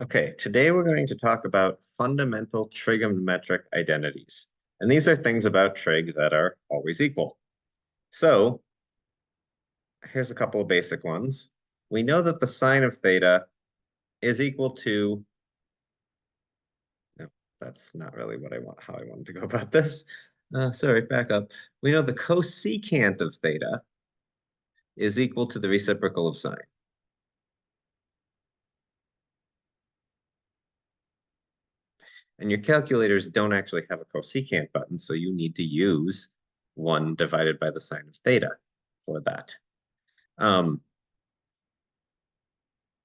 Okay, today we're going to talk about fundamental trigonometric identities. And these are things about trig that are always equal. So here's a couple of basic ones. We know that the sine of theta is equal to, no, that's not really how I wanted to go about this. Sorry, back up. We know the cosecant of theta is equal to the reciprocal of sine. And your calculators don't actually have a cosecant button, so you need to use 1 divided by the sine of theta for that.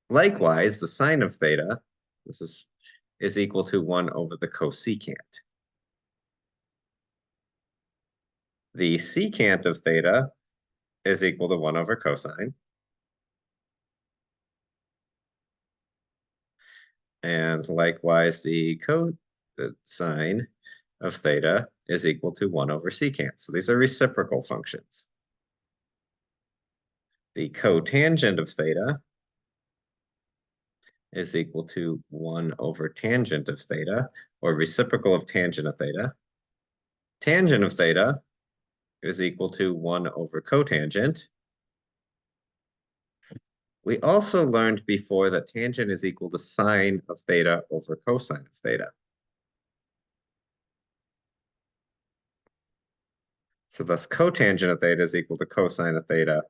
Likewise, the sine of theta, is equal to 1 over the cosecant. The secant of theta is equal to 1 over cosine. And likewise, the cosine of theta is equal to 1 over secant. So these are reciprocal functions. The cotangent of theta is equal to 1 over tangent of theta, or reciprocal of tangent of theta. Tangent of theta is equal to 1 over cotangent. We also learned before that tangent is equal to sine of theta over cosine of theta. So thus cotangent of theta is equal to cosine of theta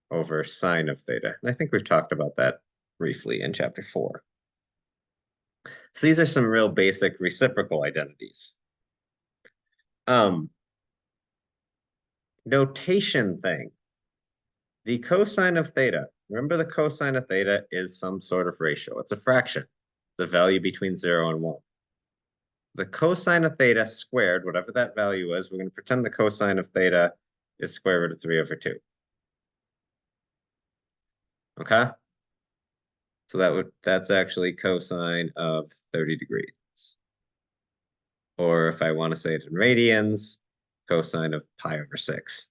over sine of theta. And I think we've talked about that briefly in chapter 4. So these are some real basic reciprocal identities. Notation thing. The cosine of theta, remember the cosine of theta is some sort of ratio. It's a fraction. It's a value between 0 and 1. The cosine of theta squared, whatever that value is, we're going to pretend the cosine of theta is square root of 3 over 2. Okay? So that's actually cosine of 30 degrees. Or if I want to say it in radians, cosine of pi over 6.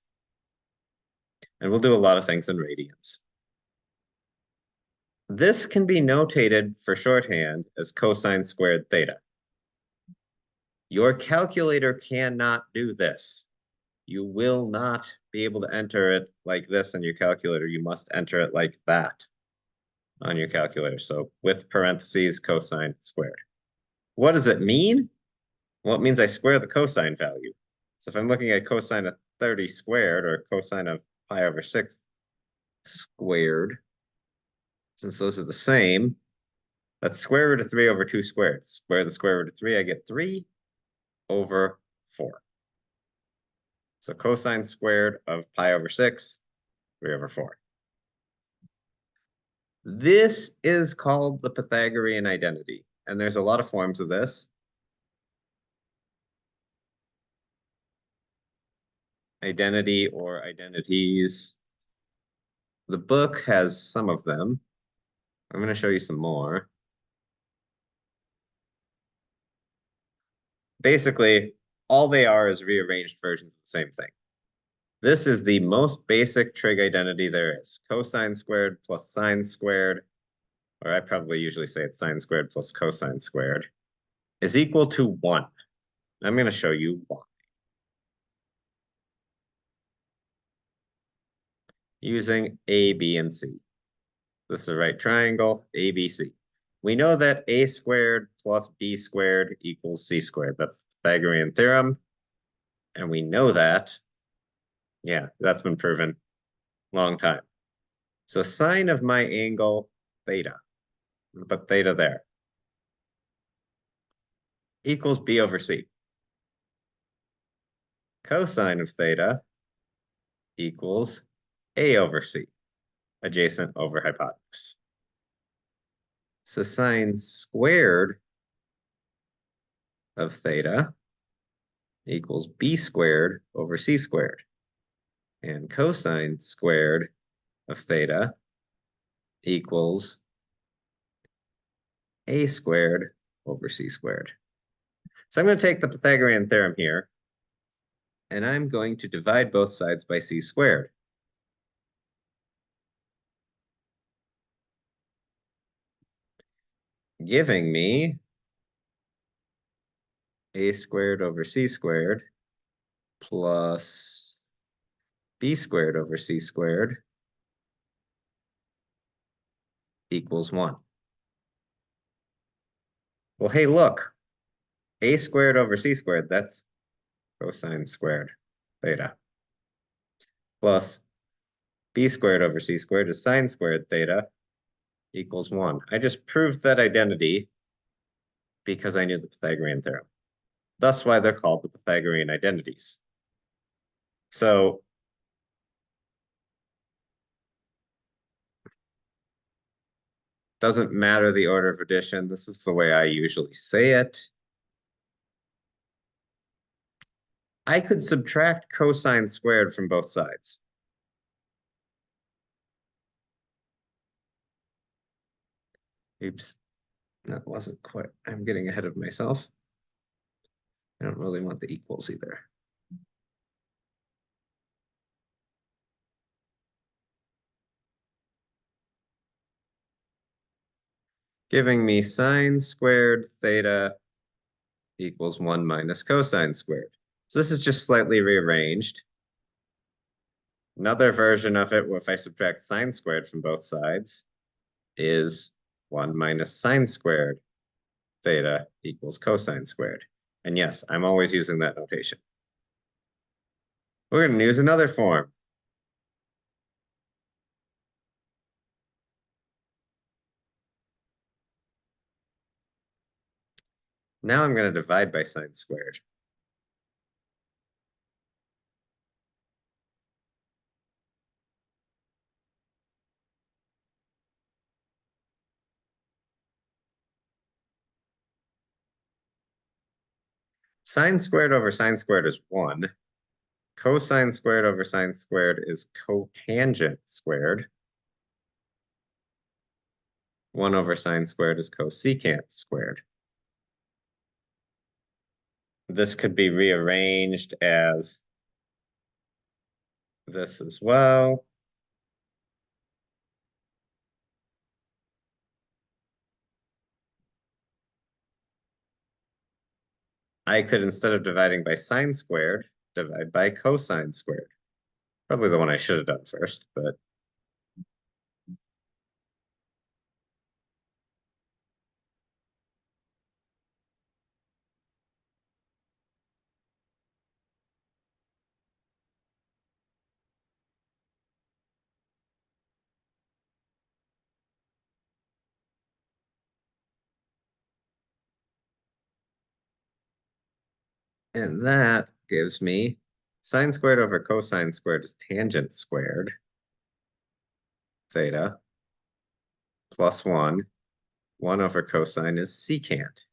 And we'll do a lot of things in radians. This can be notated for shorthand as cosine squared theta. Your calculator cannot do this. You will not be able to enter it like this in your calculator. You must enter it like that on your calculator. So with parentheses, cosine squared. What does it mean? Well, it means I square the cosine value. So if I'm looking at cosine of 30 squared or cosine of pi over 6 squared, since those are the same, that's square root of 3 over 2 squared. Square the square root of 3, I get 3 over 4. So cosine squared of pi over 6, 3 over 4. This is called the Pythagorean identity. And there's a lot of forms of this. Identity or identities. The book has some of them. I'm going to show you some more. Basically, all they are is rearranged versions of the same thing. This is the most basic trig identity there is. Cosine squared plus sine squared, or I probably usually say it's sine squared plus cosine squared, is equal to 1. I'm going to show you why. Using A, B, and C. This is a right triangle, A, B, C. We know that A squared plus B squared equals C squared. That's the Pythagorean theorem. And we know that, yeah, that's been proven long time. So sine of my angle, theta, put theta there, equals B over C. Cosine of theta equals A over C, adjacent over hypotenuse. So sine squared of theta equals B squared over C squared. And cosine squared of theta equals A squared over C squared. So I'm going to take the Pythagorean theorem here, and I'm going to divide both sides by C squared. giving me a squared over c squared plus b squared over c squared equals 1. Well, hey, look, a squared over c squared, that's cosine squared theta, plus b squared over c squared is sine squared theta equals 1. I just proved that identity because I knew the Pythagorean theorem. That's why they're called the Pythagorean identities. So doesn't matter the order of addition. This is the way I usually say it. I could subtract cosine squared from both sides. Oops, that wasn't quite, I'm getting ahead of myself. I don't really want the equals either. Giving me sine squared theta equals 1 minus cosine squared. So this is just slightly rearranged. Another version of it, if I subtract sine squared from both sides, is 1 minus sine squared theta equals cosine squared. And yes, I'm always using that notation. We're going to use another form. Now I'm going to divide by sine squared. Sine squared over sine squared is 1. Cosine squared over sine squared is cotangent squared. 1 over sine squared is cosecant squared. This could be rearranged as this as well. I could, instead of dividing by sine squared, divide by cosine squared. Probably the one I should have done first, but and that gives me sine squared over cosine squared is tangent squared theta plus 1. 1 over cosine is secant.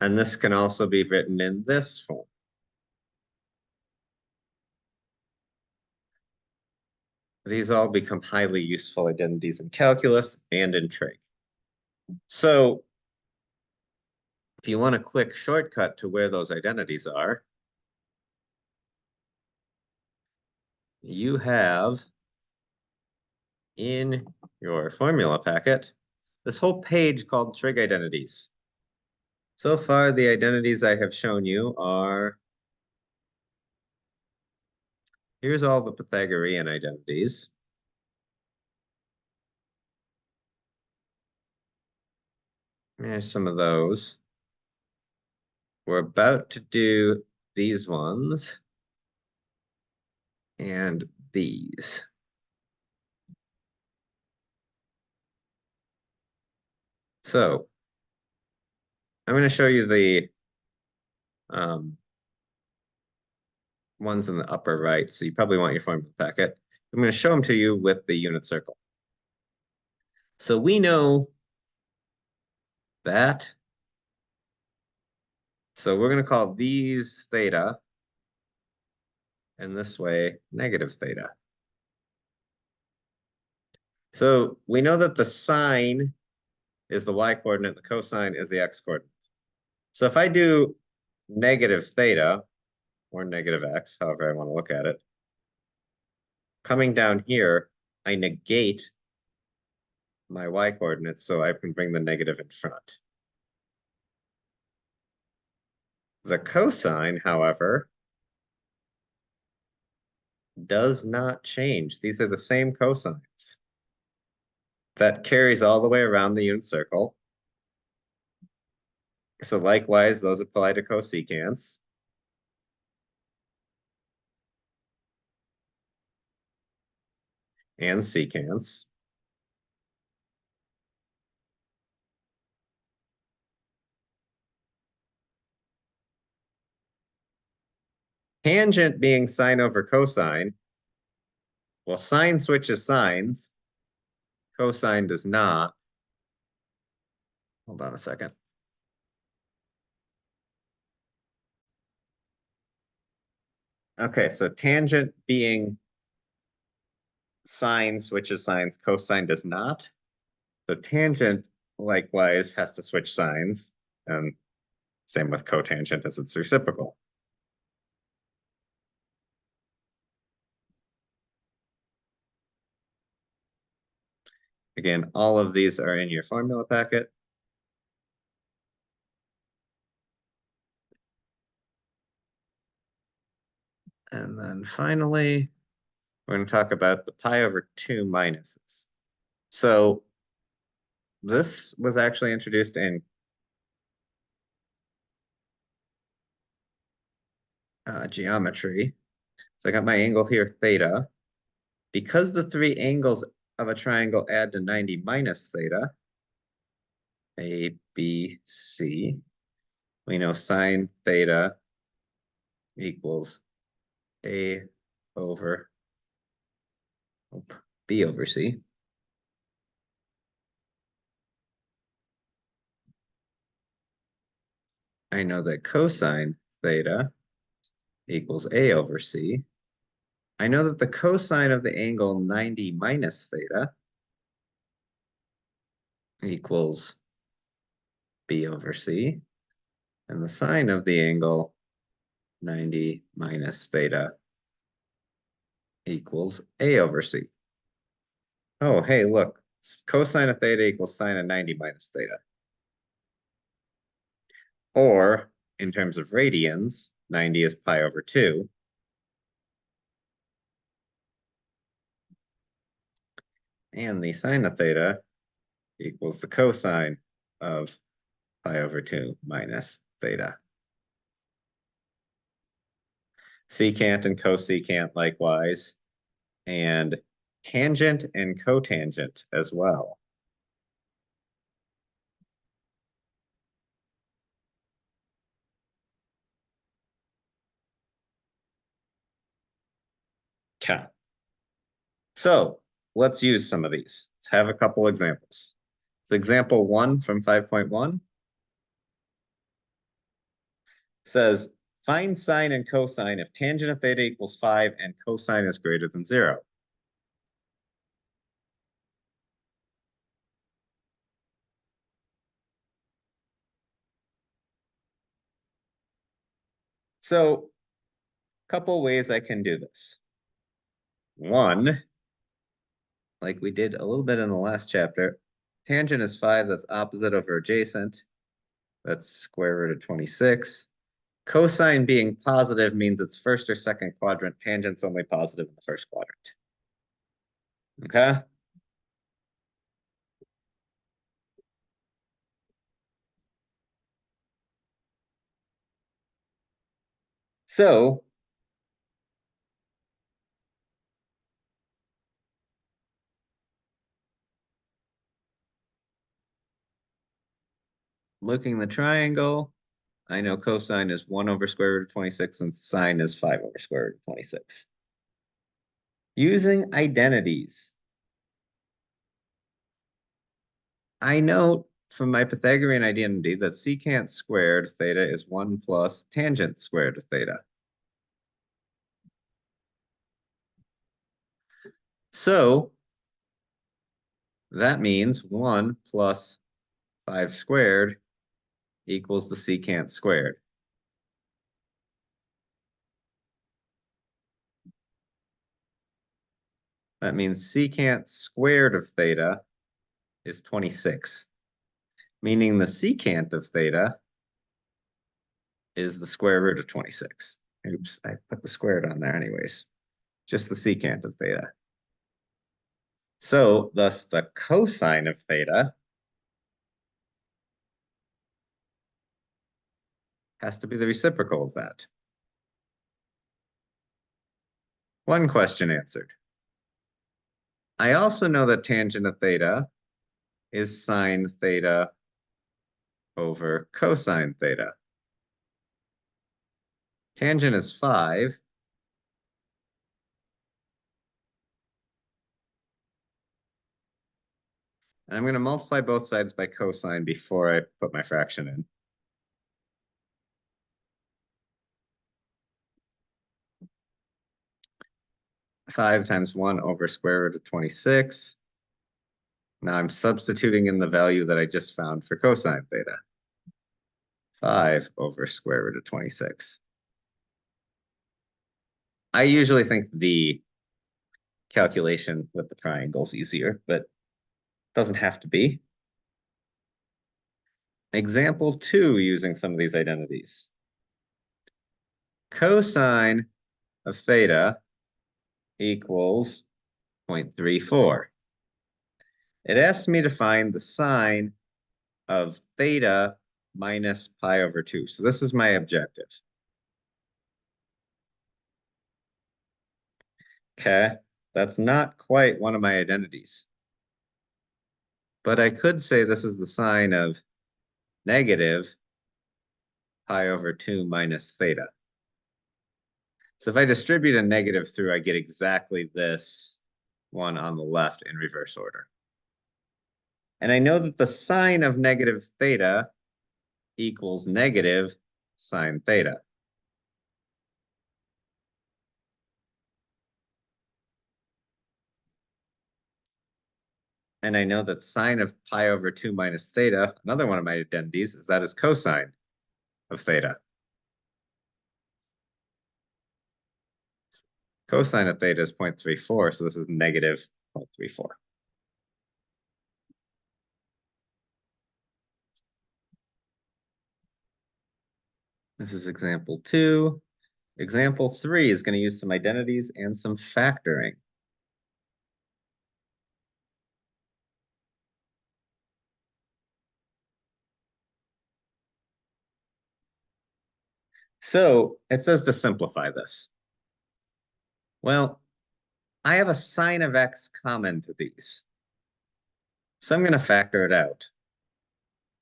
And this can also be written in this form. These all become highly useful identities in calculus and in trig. So if you want a quick shortcut to where those identities are, you have in your formula packet this whole page called trig identities. So far, the identities I have shown you are, here's all the Pythagorean identities. There's some of those. We're about to do these ones and these. So I'm going to show you the ones in the upper right. So you probably want your formula packet. I'm going to show them to you with the unit circle. So we know that. So we're going to call these theta, and this way negative theta. So we know that the sine is the y-coordinate, the cosine is the x-coordinate. So if I do negative theta, or negative x, however I want to look at it. Coming down here, I negate my y coordinates so I can bring the negative in front. The cosine, however, does not change. These are the same cosines. That carries all the way around the unit circle. So likewise, those apply to cosecants. And secants. Tangent being sine over cosine. Well, sine switches signs. Cosine does not. Hold on a second. Okay, so tangent being sine switches signs, cosine does not. So tangent likewise has to switch signs, and same with cotangent as its reciprocal. Again, all of these are in your formula packet. And then finally, we're going to talk about the pi over 2 minuses. So this was actually introduced in geometry. So I got my angle here, theta. Because the three angles of a triangle add to 90 minus theta, A, B, C, we know sine theta equals A over B over C. I know that cosine theta equals A over C. I know that the cosine of the angle 90 minus theta equals B over C. And the sine of the angle 90 minus theta equals A over C. Oh, hey, look, cosine of theta equals sine of 90 minus theta. Or, in terms of radians, 90 is pi over 2. And the sine of theta equals the cosine of pi over 2 minus theta. Secant and cosecant likewise, and tangent and cotangent as well. Okay. So let's use some of these. Let's have a couple examples. So example 1 from 5.1 says, find sine and cosine if tangent of theta equals 5 and cosine is greater than 0. So a couple ways I can do this. One, like we did a little bit in the last chapter, tangent is 5, that's opposite over adjacent. That's square root of 26. Cosine being positive means it's first or second quadrant. Tangent's only positive in the first quadrant. Okay? So looking the triangle, I know cosine is 1 over square root of 26 and sine is 5 over square root of 26. Using identities, I know from my Pythagorean identity that secant squared theta is 1 plus tangent squared theta. So that means 1 plus 5 squared equals the secant squared. That means secant squared of theta is 26, meaning the secant of theta is the square root of 26. Oops, I put the squared on there anyways. Just the secant of theta. So thus the cosine of theta has to be the reciprocal of that. One question answered. I also know that tangent of theta is sine theta over cosine theta. Tangent is 5. And I'm going to multiply both sides by cosine before I put my fraction in. Five times 1 over square root of 26. Now I'm substituting in the value that I just found for cosine theta. 5 over square root of 26. I usually think the calculation with the triangle is easier, but it doesn't have to be. Example 2 using some of these identities. Cosine of theta equals 0.34. It asks me to find the sine of theta minus pi over 2. So this is my objective. Okay, that's not quite one of my identities. But I could say this is the sine of negative pi over 2 minus theta. So if I distribute a negative through, I get exactly this one on the left in reverse order. And I know that the sine of negative theta equals negative sine theta. And I know that sine of pi over 2 minus theta, another one of my identities, is that is cosine of theta. Cosine of theta is 0.34, so this is negative 0.34. This is example 2. Example 3 is going to use some identities and some factoring. So it says to simplify this. Well, I have a sine of x common to these. So I'm going to factor it out.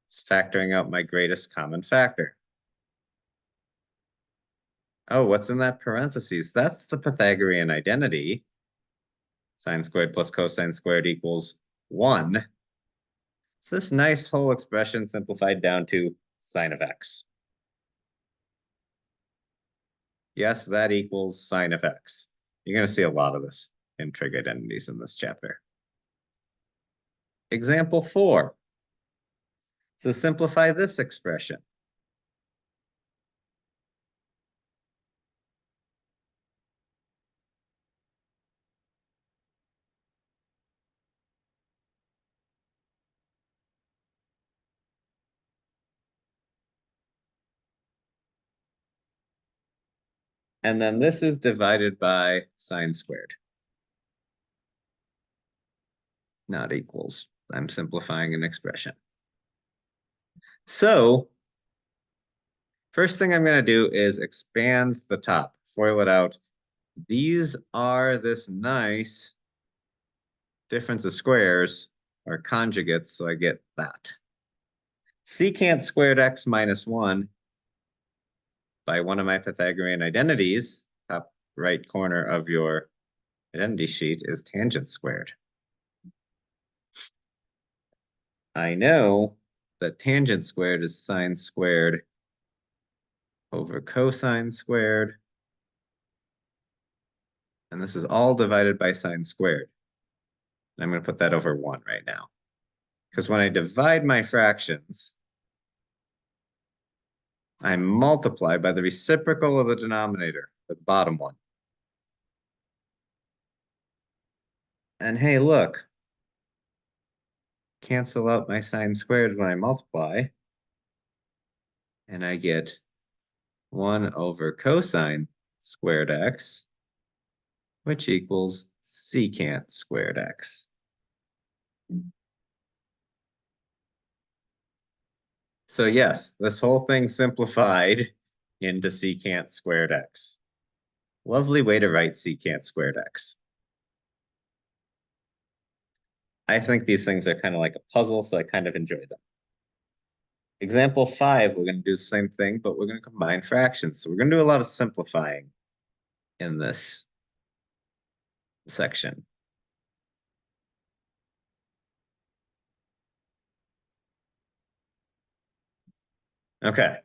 It's factoring out my greatest common factor. Oh, what's in that parentheses? That's the Pythagorean identity. Sine squared plus cosine squared equals 1. So this nice whole expression simplified down to sine of x. Yes, that equals sine of x. You're going to see a lot of this in trig identities in this chapter. Example 4. So simplify this expression. And then this is divided by sine squared. Not equals. I'm simplifying an expression. So first thing I'm going to do is expand the top, FOIL it out. These are this nice difference of squares, or conjugates, so I get that. Secant squared x minus 1 by one of my Pythagorean identities, top right corner of your identity sheet, is tangent squared. I know that tangent squared is sine squared over cosine squared. And this is all divided by sine squared. And I'm going to put that over 1 right now. Because when I divide my fractions, I multiply by the reciprocal of the denominator, the bottom one. And hey, look, cancel out my sine squared when I multiply, and I get 1 over cosine squared x, which equals secant squared x. So yes, this whole thing simplified into secant squared x. Lovely way to write secant squared x. I think these things are kind of like a puzzle, so I kind of enjoy them. Example 5, we're going to do the same thing, but we're going to combine fractions. So we're going to do a lot of simplifying in this section. Okay.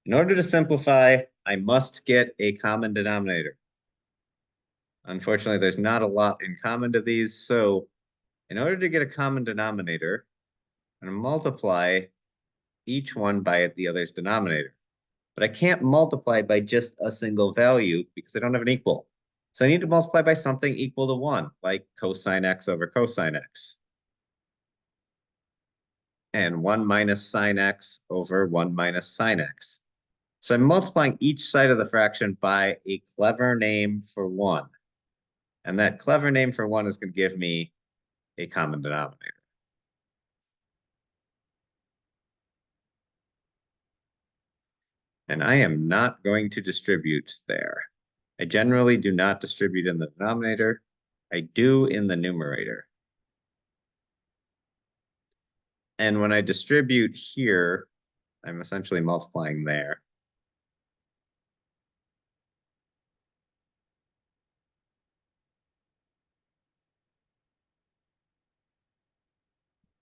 In order to simplify, I must get a common denominator. Unfortunately, there's not a lot in common to these, so in order to get a common denominator, I'm going to multiply each one by the other's denominator. But I can't multiply by just a single value because I don't have an equal. So I need to multiply by something equal to 1, like cosine x over cosine x. And 1 minus sine x over 1 minus sine x. So I'm multiplying each side of the fraction by a clever name for 1. And that clever name for 1 is going to give me a common denominator. And I am not going to distribute there. I generally do not distribute in the denominator. I do in the numerator. And when I distribute here, I'm essentially multiplying there.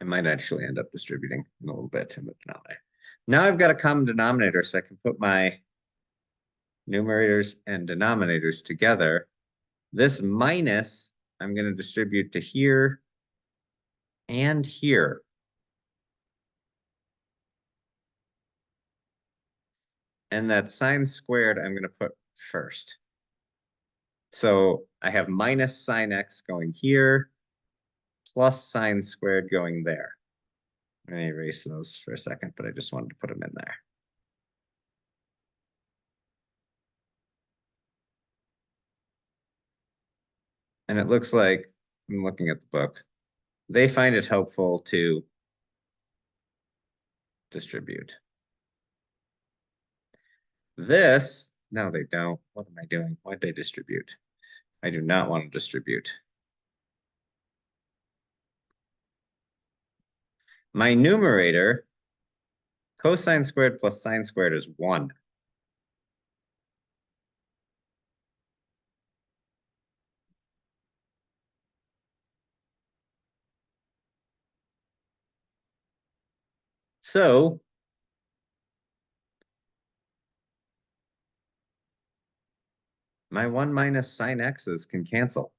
I might actually end up distributing a little bit in the denominator. Now I've got a common denominator, so I can put my numerators and denominators together. This minus, I'm going to distribute to here and here. And that sine squared, I'm going to put first. So I have minus sine x going here, plus sine squared going there. I'm going to erase those for a second, but I just wanted to put them in there. And it looks like, I'm looking at the book, they find it helpful to distribute. This, no, they don't. What am I doing? Why did I distribute? I do not want to distribute. My numerator, cosine squared plus sine squared is 1. So my 1 minus sine x's can cancel.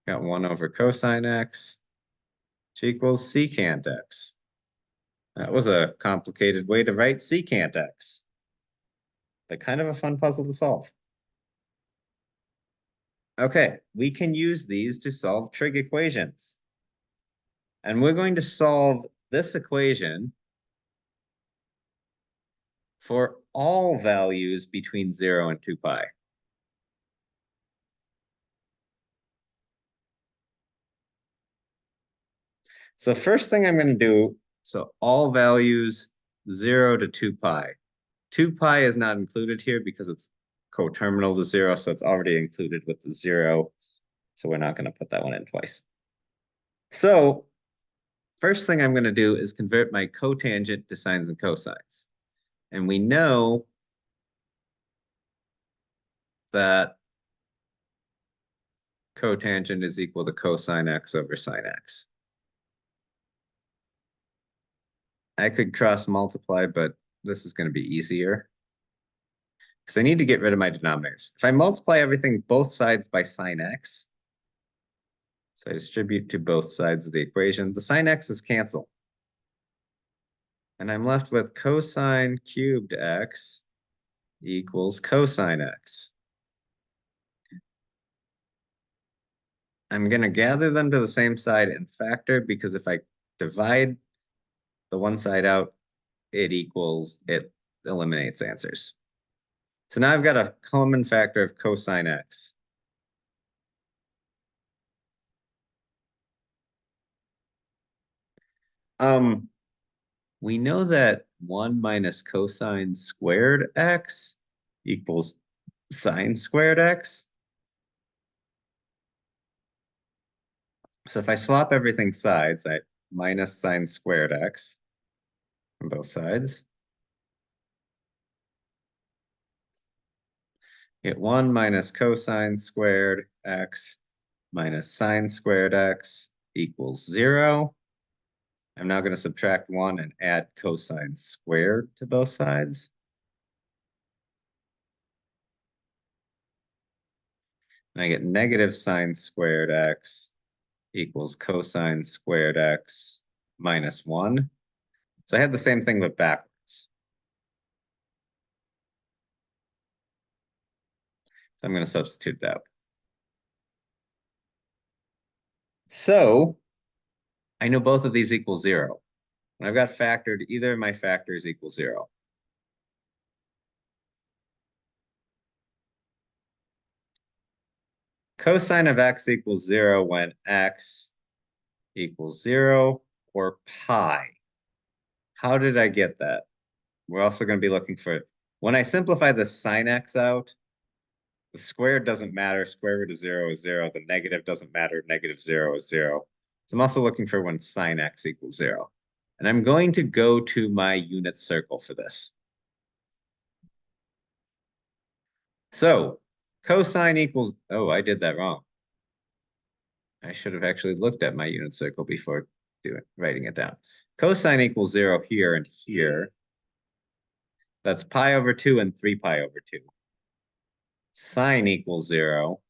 Got 1 over cosine x, which equals secant x. That was a complicated way to write secant x, but kind of a fun puzzle to solve. Okay, we can use these to solve trig equations. And we're going to solve this equation for all values between 0 and 2 pi. So first thing I'm going to do, so all values 0 to 2 pi. 2 pi is not included here because it's coterminal to 0, so it's already included with the 0. So we're not going to put that one in twice. So first thing I'm going to do is convert my cotangent to sines and cosines. And we know that cotangent is equal to cosine x over sine x. I could cross multiply, but this is going to be easier because I need to get rid of my denominators. If I multiply everything both sides by sine x, so I distribute to both sides of the equation, the sine x's cancel. And I'm left with cosine cubed x equals cosine x. I'm going to gather them to the same side and factor because if I divide the one side out, it eliminates answers. So now I've got a common factor of cosine x. We know that 1 minus cosine squared x equals sine squared x. So if I swap everything sides, I minus sine squared x on both sides. Get 1 minus cosine squared x minus sine squared x equals 0. I'm now going to subtract 1 and add cosine squared to both sides. And I get negative sine squared x equals cosine squared x minus 1. So I had the same thing but backwards. So I'm going to substitute it out. So I know both of these equal 0. And I've got factored either of my factors equal 0. Cosine of x equals 0 when x equals 0 or pi. How did I get that? We're also going to be looking for, when I simplify the sine x out, the squared doesn't matter. Square root of 0 is 0. The negative doesn't matter. Negative 0 is 0. So I'm also looking for when sine x equals 0. And I'm going to go to my unit circle for this. So cosine equals, oh, I did that wrong. I should have actually looked at my unit circle before writing it down. Cosine equals 0 here and here. That's pi over 2 and 3 pi over 2. Sine equals 0,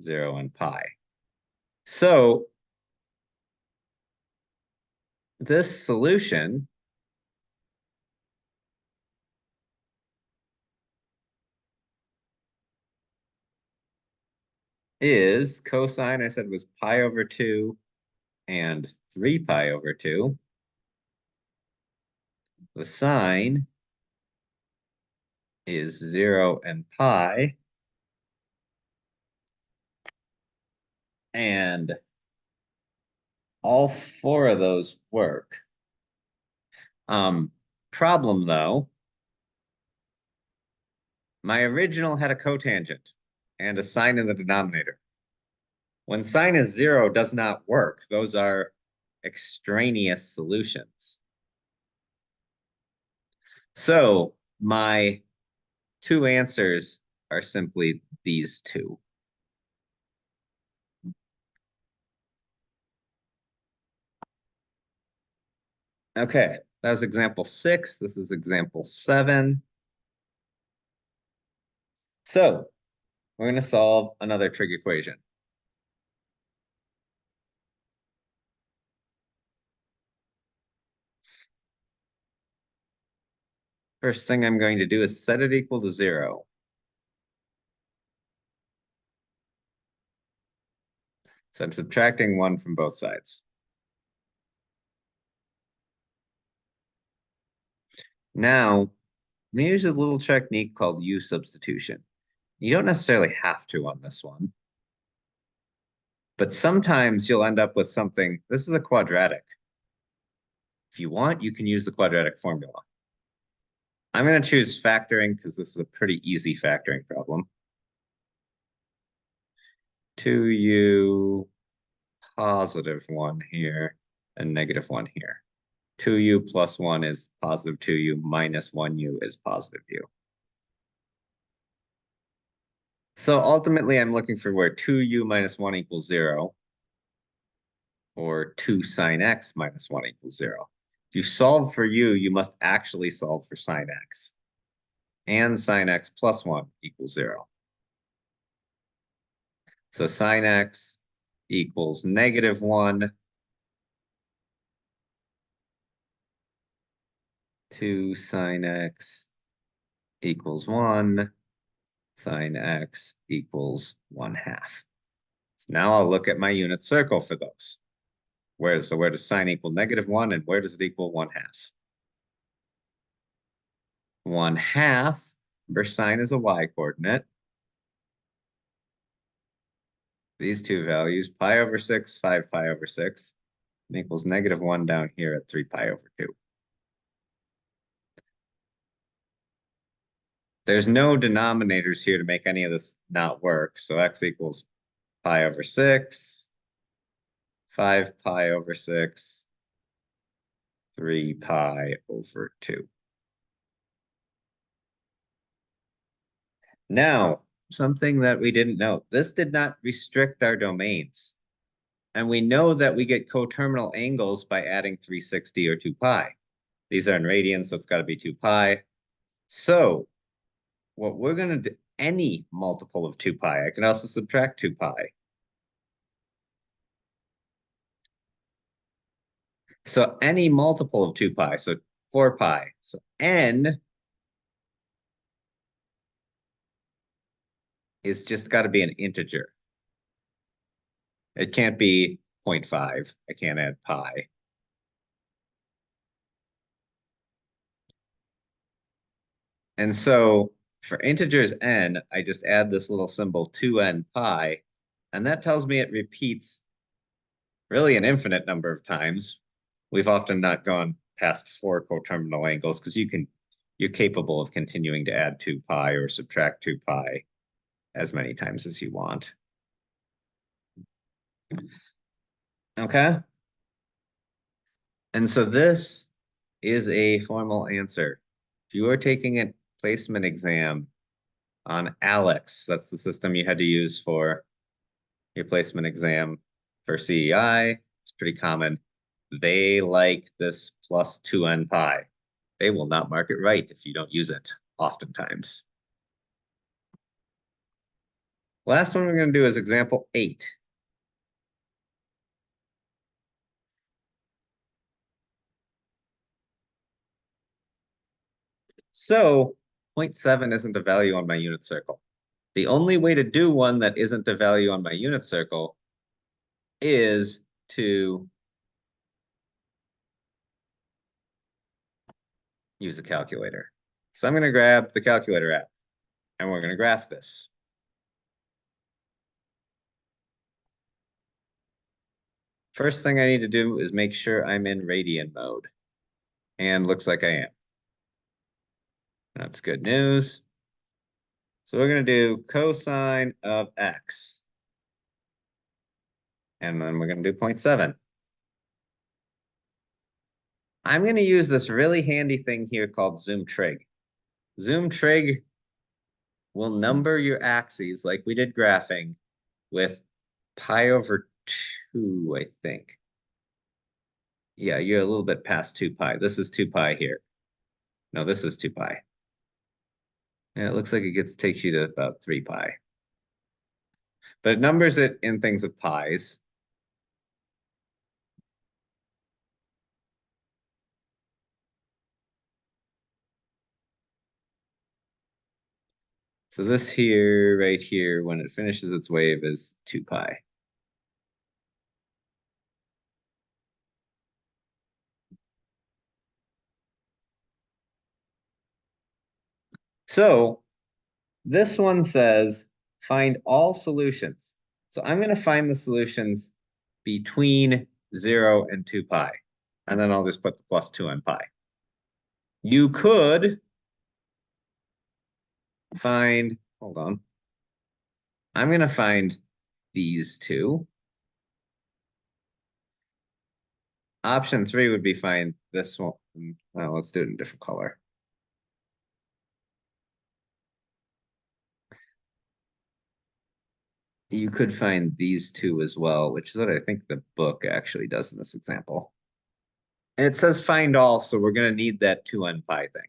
0 and pi. So this solution is cosine, I said, was pi over 2 and 3 pi over 2. The sine is 0 and pi. And all four of those work. Problem though, my original had a cotangent and a sine in the denominator. When sine is 0 does not work. Those are extraneous solutions. So my two answers are simply these two. Okay, that was example 6. This is example 7. So we're going to solve another trig equation. First thing I'm going to do is set it equal to 0. So I'm subtracting 1 from both sides. Now, I'm going to use a little technique called U substitution. You don't necessarily have to on this one. But sometimes you'll end up with something. This is a quadratic. If you want, you can use the quadratic formula. I'm going to choose factoring because this is a pretty easy factoring problem. 2u positive 1 here and negative 1 here. 2u plus 1 is positive 2u minus 1u is positive u. So ultimately, I'm looking for where 2u minus 1 equals 0 or 2 sine x minus 1 equals 0. If you solve for u, you must actually solve for sine x. And sine x plus 1 equals 0. So sine x equals negative 1. 2 sine x equals 1, sine x equals 1/2. So now I'll look at my unit circle for those. Where does sine equal -1 and where does it equal 1/2? 1/2, remember sine is a y coordinate. These two values, pi over 6, 5 pi over 6, and equals -1 down here at 3 pi over 2. There's no denominators here to make any of this not work. So x equals pi over 6, 5 pi over 6, 3 pi over 2. Now, something that we didn't know. This did not restrict our domains. And we know that we get coterminal angles by adding 360 or 2 pi. These are in radians, so it's got to be 2 pi. So what we're going to do, any multiple of 2 pi, I can also subtract 2 pi. So any multiple of 2 pi, so 4 pi. So n is just got to be an integer. It can't be 0.5. I can't add pi. And so for integers n, I just add this little symbol 2n pi, and that tells me it repeats really an infinite number of times. We've often not gone past 4 coterminal angles because you're capable of continuing to add 2 pi or subtract 2 pi as many times as you want. Okay? And so this is a formal answer. If you are taking a placement exam on Alex, that's the system you had to use for your placement exam for CEI, it's pretty common. They like this plus 2n pi. They will not mark it right if you don't use it oftentimes. Last one we're going to do is example 8. So 0.7 isn't a value on my unit circle. The only way to do one that isn't a value on my unit circle is to use a calculator. So I'm going to grab the calculator app, and we're going to graph this. First thing I need to do is make sure I'm in radian mode. And looks like I am. That's good news. So we're going to do cosine of x. And then we're going to do 0.7. I'm going to use this really handy thing here called zoom trig. Zoom trig will number your axes like we did graphing with pi over 2, I think. Yeah, you're a little bit past 2 pi. This is 2 pi here. No, this is 2 pi. Yeah, it looks like it takes you to about 3 pi. But it numbers it in things of pi's. So this here, right here, when it finishes its wave is 2 pi. So this one says find all solutions. So I'm going to find the solutions between 0 and 2 pi. And then I'll just put the plus 2n pi. You could find, hold on. I'm going to find these two. Option 3 would be find this one. Well, let's do it in a different color. You could find these two as well, which is what I think the book actually does in this example. And it says find all, so we're going to need that 2n pi thing.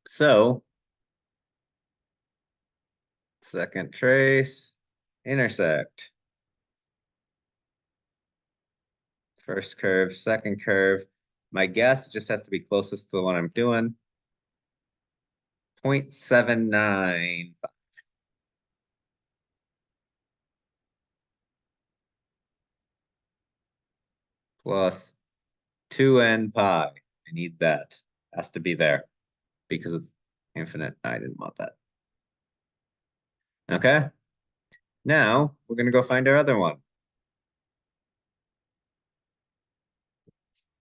So, second trace, intersect. First curve, second curve. My guess just has to be closest to the one I'm doing. 0.79 plus 2n pi. I need that. Has to be there because it's infinite. I didn't want that. Okay. Now we're going to go find our other one.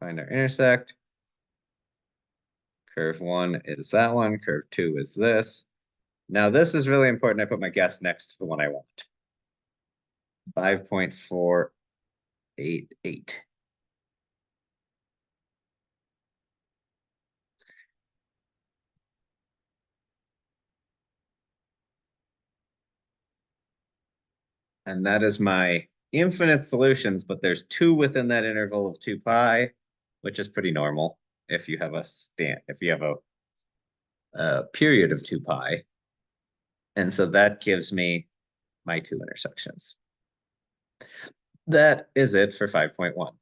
Find our intersect. Curve 1 is that one. Curve 2 is this. Now this is really important. I put my guess next to the one I want. 5.488. And that is my infinite solutions, but there's two within that interval of 2 pi, which is pretty normal if you have a period of 2 pi. And so that gives me my two intersections. That is it for 5.1.